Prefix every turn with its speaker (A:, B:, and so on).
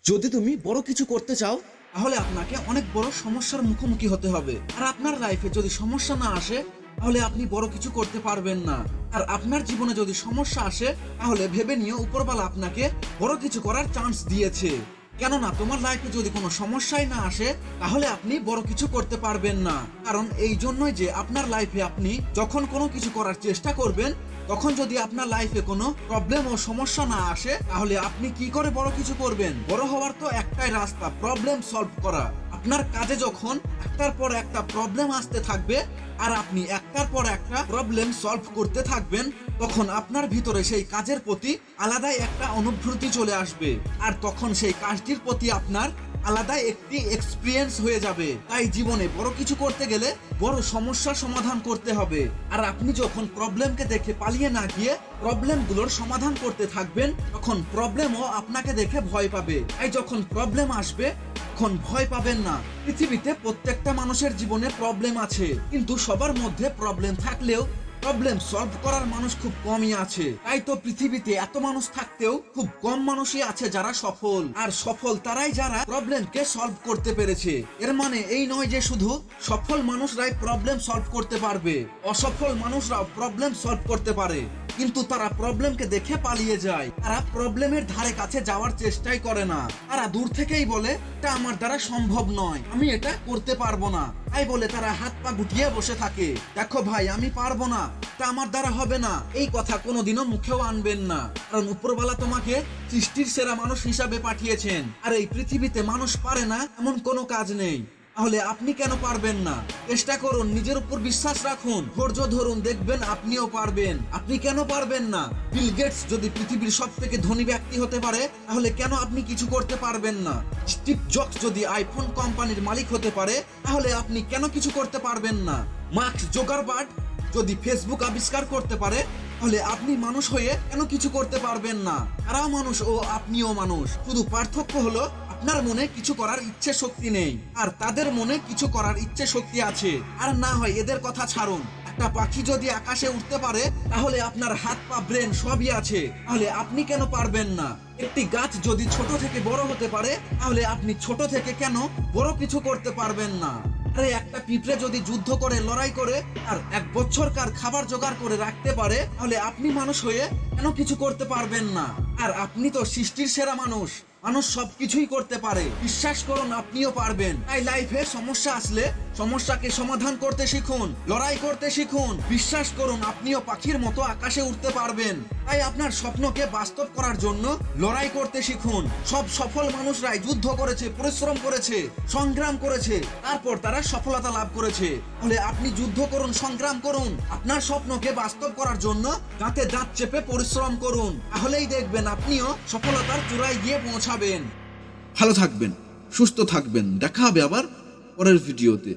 A: যদি তুমি বড় কিছু করতে চাও তাহলে আপনাকে অনেক বড় সমস্যার মুখোমুখি হতে হবে। আর আপনার লাইফে যদি সমস্যা না আসে তাহলে আপনি বড় কিছু করতে পারবেন না। আর আপনার জীবনে যদি সমস্যা আসে তাহলে ভেবে নিও উপরওয়ালা আপনাকে বড় কিছু করার চান্স দিয়েছে। কেননা তোমার লাইফে যদি কোনো সমস্যাই না আসে তাহলে আপনি বড় কিছু করতে পারবেন না। কারণ এই জন্যই যে আপনার লাইফে আপনি যখন কোনো কিছু করার চেষ্টা করবেন তখন যদি আপনার লাইফে কোনো প্রবলেম ও সমস্যা না আসে তাহলে আপনি কি করে বড় কিছু করবেন? বড় হওয়ার তো একটাই রাস্তা, প্রবলেম সলভ করা। আপনার কাজে যখন একটার পর একটা প্রবলেম আসতে থাকবে আর আপনি একটার পর একটা প্রবলেম সলভ করতে থাকবেন তখন আপনার ভিতরে সেই কাজের প্রতি আলাদাই একটা অনুভূতি চলে আসবে। আর তখন সেই কাজটির প্রতি আপনার আলাদা একটি এক্সপিরিয়েন্স হয়ে যাবে। তাই জীবনে বড় কিছু করতে গেলে বড় সমস্যার সমাধান করতে হবে। আর আপনি যখন প্রবলেমকে দেখে পালিয়ে না গিয়ে প্রবলেমগুলোর সমাধান করতে থাকবেন তখন প্রবলেমও আপনাকে দেখে ভয় পাবে। তাই যখন প্রবলেম আসবে তখন ভয় পাবেন না। পৃথিবীতে প্রত্যেকটা মানুষের জীবনে প্রবলেম আছে, কিন্তু সবার মধ্যে প্রবলেম থাকলেও প্রবলেম সলভ করার মানুষ খুব কমই আছে। তাই তো পৃথিবীতে এত মানুষ থাকতেও খুব কম মানুষই আছে যারা সফল। আর সফল তারাই যারা প্রবলেমকে সলভ করতে পেরেছে। এর মানে এই নয় যে শুধু সফল মানুষরাই প্রবলেম সলভ করতে পারবে, অসফল মানুষরাও প্রবলেম সলভ করতে পারে, কিন্তু তারা প্রবলেমকে দেখে পালিয়ে যায়। তারা প্রবলেমের ধারে কাছে যাওয়ার চেষ্টাই করে না। তারা দূর থেকেই বলে এটা আমার দ্বারা সম্ভব নয়, আমি এটা করতে পারবো না। তাই বলে তারা হাত পা গুটিয়ে বসে থাকে। দেখো ভাই, আমি পারবো না, তা আমার দ্বারা হবে না, এই কথা কোনোদিনও মুখেও আনবেন না। কারণ উপরওয়ালা তোমাকে সৃষ্টির সেরা মানুষ হিসাবে পাঠিয়েছেন। আর এই পৃথিবীতে মানুষ পারে না এমন কোনো কাজ নেই। তাহলে আপনি কেন পারবেন না? চেষ্টা করুন, নিজের উপর বিশ্বাস রাখুন, ধৈর্য ধরুন, দেখবেন আপনিও পারবেন। আপনি কেন পারবেন না? বিল গেটস যদি পৃথিবীর সবথেকে ধনী ব্যক্তি হতে পারে তাহলে কেন আপনি কিছু করতে পারবেন না? স্টিভ জবস যদি আইফোন কোম্পানির মালিক হতে পারে তাহলে আপনি কেন কিছু করতে পারবেন না? মার্ক জুকারবার্গ যদি ফেসবুক আবিষ্কার করতে পারে তাহলে আপনি মানুষ হয়ে কেন কিছু করতে পারবেন না? তারাও মানুষ ও আপনিও মানুষ, শুধু পার্থক্য হলো আপনার মনে কিছু করার ইচ্ছে শক্তি নেই আর তাদের মনে কিছু করার ইচ্ছে শক্তি আছে। আর না হয় এদের কথা ছাড়ুন, একটা পাখি যদি আকাশে উঠতে পারে তাহলে আপনার হাত পা ব্রেন সবই আছে, তাহলে আপনি কেন পারবেন না? একটি গাছ যদি ছোট থেকে বড় হতে পারে তাহলে আপনি ছোট থেকে কেন বড় কিছু করতে পারবেন না? আরে একটা পিঁপড়ে যদি যুদ্ধ করে লড়াই করে আর 1 বছরকার খাবার জোগাড় করে রাখতে পারে তাহলে আপনি মানুষ হয়ে কেন কিছু করতে পারবেন না? আর আপনি তো সৃষ্টির সেরা মানুষ, মানুষ সবকিছুই করতে পারে, বিশ্বাস করুন আপনিও পারবেন। তাই লাইফে সমস্যা আসলে সমস্যাকে সমাধান করতে শিখুন, লড়াই করতে শিখুন, বিশ্বাস করুন আপনিও পাখির মতো আকাশে উঠতে পারবেন। তাই আপনার স্বপ্নকে বাস্তব করার জন্য লড়াই করতে শিখুন। সব সফল মানুষরাই যুদ্ধ করেছে, পরিশ্রম করেছে, সংগ্রাম করেছে, তারপর তারা সফলতা লাভ করেছে। তাহলে আপনি যুদ্ধ করুন, সংগ্রাম করুন, আপনার স্বপ্নকে বাস্তব করার জন্য দাঁতে দাঁত চেপে পরিশ্রম করুন, তাহলেই দেখবেন আপনিও সফলতার চূড়ায় গিয়ে পৌঁছাবেন। ভালো থাকবেন, সুস্থ থাকবেন, দেখা হবে আবার পরের ভিডিওতে।